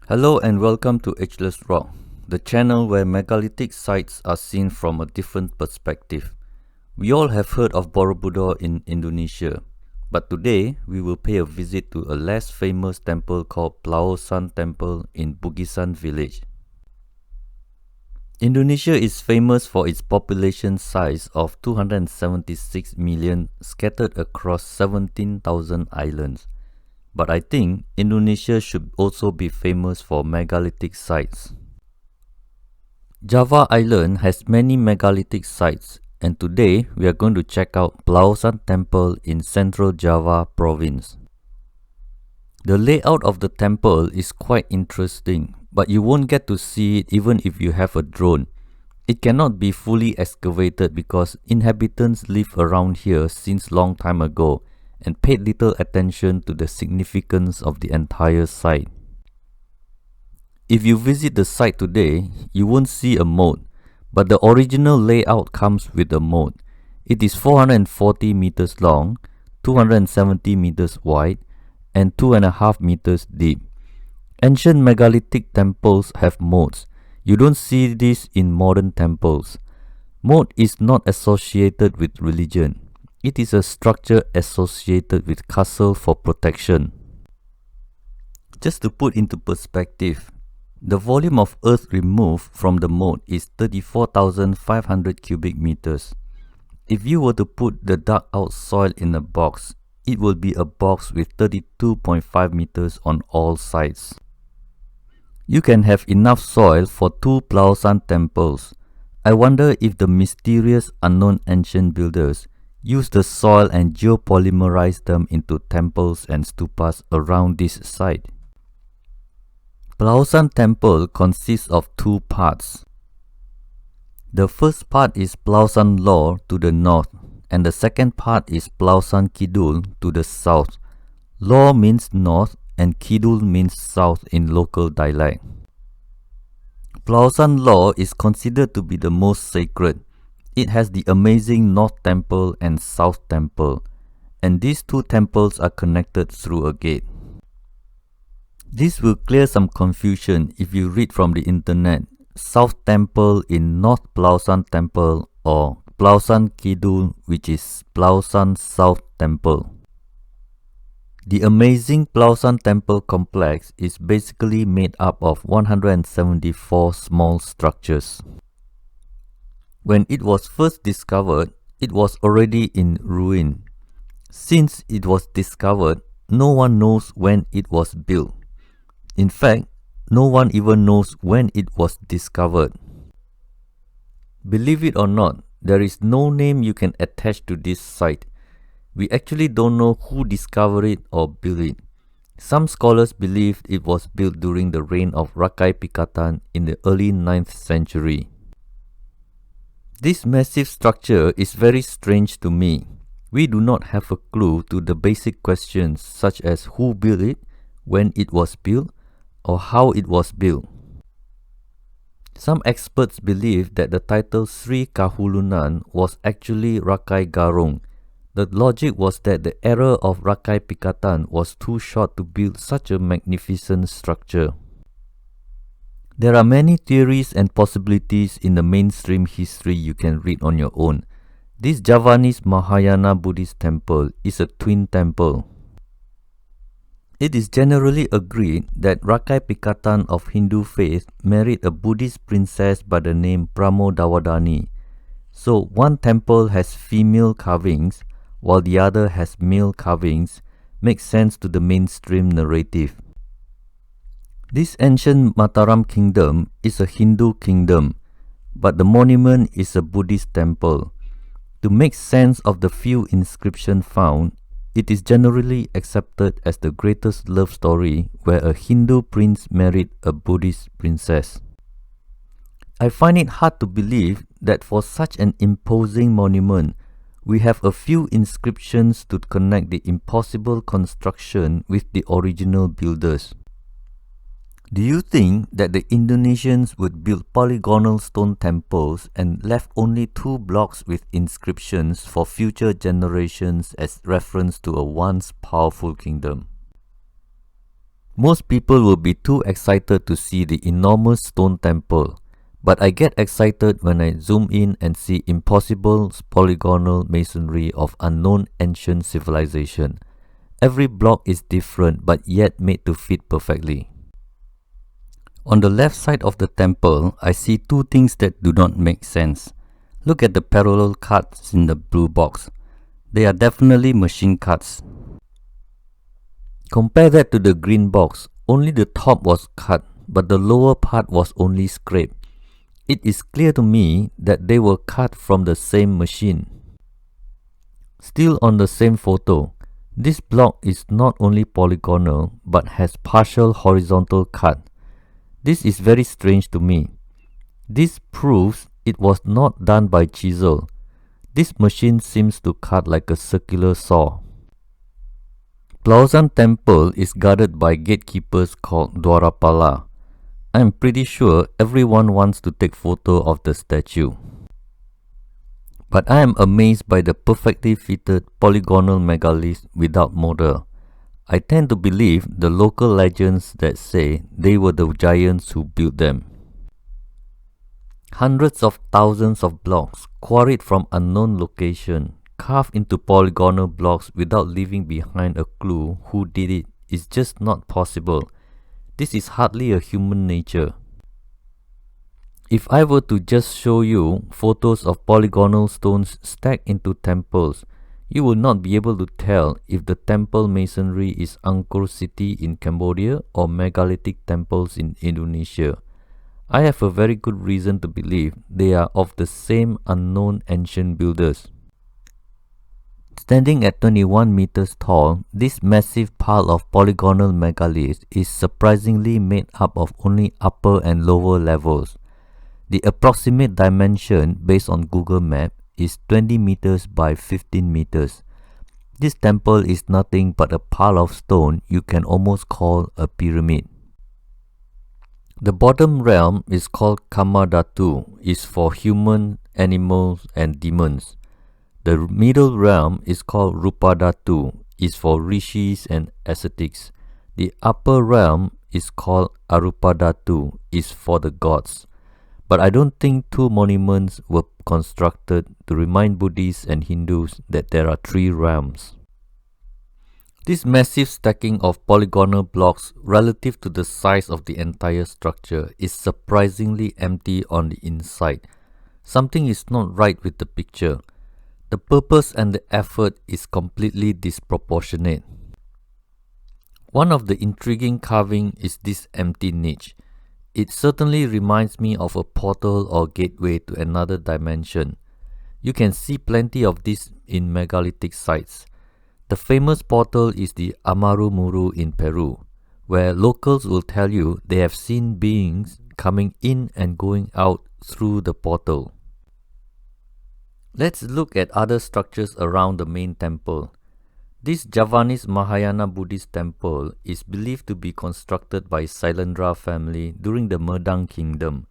Hello and welcome to Ageless Rock, the channel where megalithic sites are seen from a different perspective. We all have heard of Borobudur in Indonesia, but today we will pay a visit to a less famous temple called Plaosan Temple in Bugisan village. Indonesia is famous for its population size of 276 million scattered across 17,000 islands. But I think Indonesia should also be famous for megalithic sites. Java Island has many megalithic sites, and today we are going to check out Plaosan Temple in Central Java province. The layout of the temple is quite interesting, but you won't get to see it even if you have a drone. It cannot be fully excavated because inhabitants live around here since long time ago and paid little attention to the significance of the entire site. If you visit the site today, you won't see a moat, but the original layout comes with a moat. It is 440 meters long, 270 meters wide, and 2.5 meters deep. Ancient megalithic temples have moats. You don't see this in modern temples. Moat is not associated with religion. It is a structure associated with castle for protection. Just to put into perspective, the volume of earth removed from the moat is 34,500 cubic meters. If you were to put the dug out soil in a box, it will be a box with 32.5 meters on all sides. You can have enough soil for 2 Plaosan temples. I wonder if the mysterious unknown ancient builders use the soil and geopolymerize them into temples and stupas around this site. Plaosan Temple consists of 2 parts. The first part is Plaosan Lor to the north, and the second part is Plaosan Kidul to the south. Lor means north and Kidul means south in local dialect. Plaosan Lor is considered to be the most sacred. It has the amazing North Temple and South Temple, and these 2 temples are connected through a gate. This will clear some confusion if you read from the internet South Temple in North Plaosan Temple or Plaosan Kidul, which is Plaosan South Temple. The amazing Plaosan Temple complex is basically made up of 174 small structures. When it was first discovered, it was already in ruin. Since it was discovered, no one knows when it was built. In fact, no one even knows when it was discovered. Believe it or not, there is no name you can attach to this site. We actually don't know who discovered it or built it. Some scholars believe it was built during the reign of Rakai Pikatan in the early 9th century. This massive structure is very strange to me. We do not have a clue to the basic questions such as who built it, when it was built, or how it was built. Some experts believe that the title Sri Kahulunan was actually Rakai Garung. The logic was that the era of Rakai Pikatan was too short to build such a magnificent structure. There are many theories and possibilities in the mainstream history you can read on your own. This Javanese Mahayana Buddhist temple is a twin temple. It is generally agreed that Rakai Pikatan of Hindu faith married a Buddhist princess by the name Pramodawadani. So one temple has female carvings while the other has male carvings. Makes sense to the mainstream narrative. This ancient Mataram kingdom is a Hindu kingdom, but the monument is a Buddhist temple. To make sense of the few inscriptions found, it is generally accepted as the greatest love story where a Hindu prince married a Buddhist princess. I find it hard to believe that for such an imposing monument, we have a few inscriptions to connect the impossible construction with the original builders. Do you think that the Indonesians would build polygonal stone temples and left only 2 blocks with inscriptions for future generations as reference to a once powerful kingdom? Most people will be too excited to see the enormous stone temple, but I get excited when I zoom in and see impossible polygonal masonry of unknown ancient civilization. Every block is different but yet made to fit perfectly. On the left side of the temple, I see two things that do not make sense. Look at the parallel cuts in the blue box. They are definitely machine cuts. Compare that to the green box. Only the top was cut, but the lower part was only scraped. It is clear to me that they were cut from the same machine. Still on the same photo, this block is not only polygonal but has partial horizontal cut. This is very strange to me. This proves it was not done by chisel. This machine seems to cut like a circular saw. Plaosan Temple is guarded by gatekeepers called Dwarapala. I am pretty sure everyone wants to take photo of the statue. But I am amazed by the perfectly fitted polygonal megaliths without mortar. I tend to believe the local legends that say they were the giants who built them. Hundreds of thousands of blocks quarried from unknown location, carved into polygonal blocks without leaving behind a clue who did it is just not possible. This is hardly a human nature. If I were to just show you photos of polygonal stones stacked into temples, you will not be able to tell if the temple masonry is Angkor city in Cambodia or megalithic temples in Indonesia. I have a very good reason to believe they are of the same unknown ancient builders. Standing at 21 meters tall, this massive pile of polygonal megaliths is surprisingly made up of only upper and lower levels. The approximate dimension based on Google Maps is 20 meters by 15 meters. This temple is nothing but a pile of stone you can almost call a pyramid. The bottom realm is called Kamadhatu, is for human, animals and demons. The middle realm is called Rupadhatu, is for rishis and ascetics. The upper realm is called Arupadhatu, is for the gods. But I don't think two monuments were constructed to remind Buddhists and Hindus that there are three realms. This massive stacking of polygonal blocks relative to the size of the entire structure is surprisingly empty on the inside. Something is not right with the picture. The purpose and the effort is completely disproportionate. One of the intriguing carving is this empty niche. It certainly reminds me of a portal or gateway to another dimension. You can see plenty of this in megalithic sites. The famous portal is the Amaru Muru in Peru, where locals will tell you they have seen beings coming in and going out through the portal. Let's look at other structures around the main temple. This Javanese Mahayana Buddhist temple is believed to be constructed by Sailendra family during the Medang Kingdom.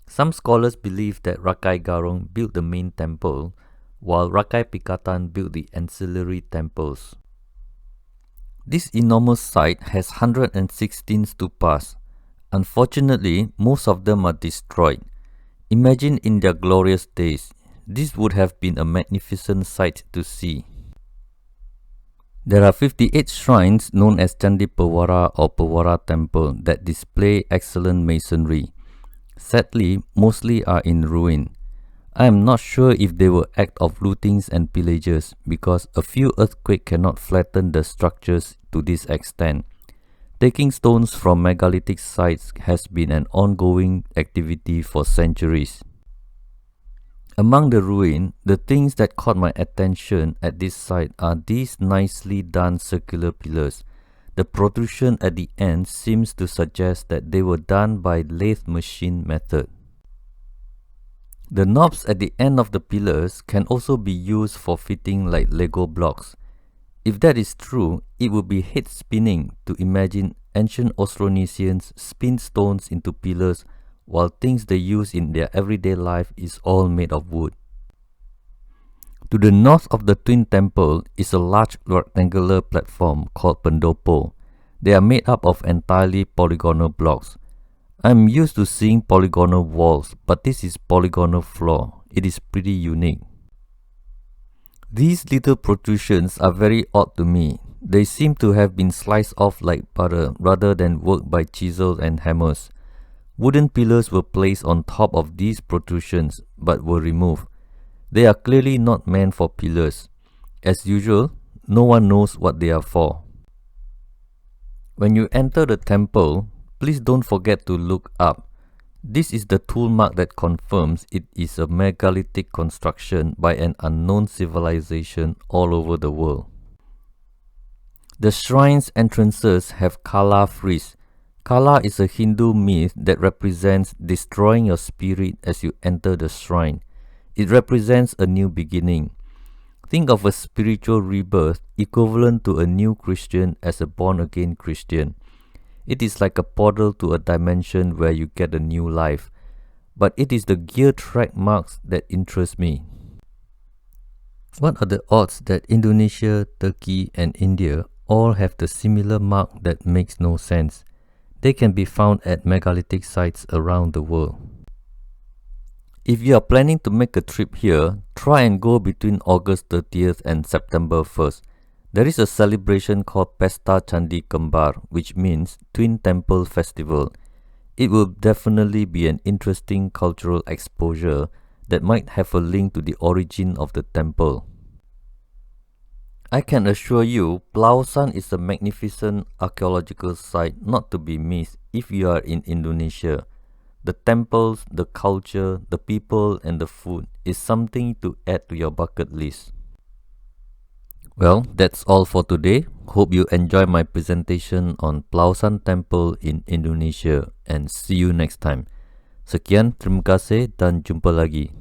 Some scholars believe that Rakai Garong built the main temple, while Rakai Pikatan built the ancillary temples. This enormous site has 116 stupas. Unfortunately, most of them are destroyed. Imagine in their glorious days, this would have been a magnificent sight to see. There are 58 shrines known as Candi Pewara or Pewara Temple that display excellent masonry. Sadly, mostly are in ruin. I am not sure if they were acts of lootings and pillages because a few earthquakes cannot flatten the structures to this extent. Taking stones from megalithic sites has been an ongoing activity for centuries. Among the ruins, the things that caught my attention at this site are these nicely done circular pillars. The protrusion at the end seems to suggest that they were done by lathe machine method. The knobs at the end of the pillars can also be used for fitting like Lego blocks. If that is true, it would be head spinning to imagine ancient Austronesians spin stones into pillars while things they use in their everyday life is all made of wood. To the north of the twin temple is a large rectangular platform called Pendopo. They are made up of entirely polygonal blocks. I'm used to seeing polygonal walls, but this is polygonal floor. It is pretty unique. These little protrusions are very odd to me. They seem to have been sliced off like butter rather than worked by chisels and hammers. Wooden pillars were placed on top of these protrusions but were removed. They are clearly not meant for pillars. As usual, no one knows what they are for. When you enter the temple, please don't forget to look up. This is the tool mark that confirms it is a megalithic construction by an unknown civilization all over the world. The shrine's entrances have Kala frieze. Kala is a Hindu myth that represents destroying your spirit as you enter the shrine. It represents a new beginning. Think of a spiritual rebirth equivalent to a new Christian as a born-again Christian. It is like a portal to a dimension where you get a new life. But it is the gear track marks that interest me. What are the odds that Indonesia, Turkey and India all have the similar mark that makes no sense? They can be found at megalithic sites around the world. If you are planning to make a trip here, try and go between August 30th and September 1st. There is a celebration called Pesta Candi Kembar, which means Twin Temple Festival. It will definitely be an interesting cultural exposure that might have a link to the origin of the temple. I can assure you, Plaosan is a magnificent archaeological site not to be missed if you are in Indonesia. The temples, the culture, the people and the food is something to add to your bucket list. Well, that's all for today. Hope you enjoy my presentation on Plaosan Temple in Indonesia and see you next time. Sekian, terima kasih dan jumpa lagi.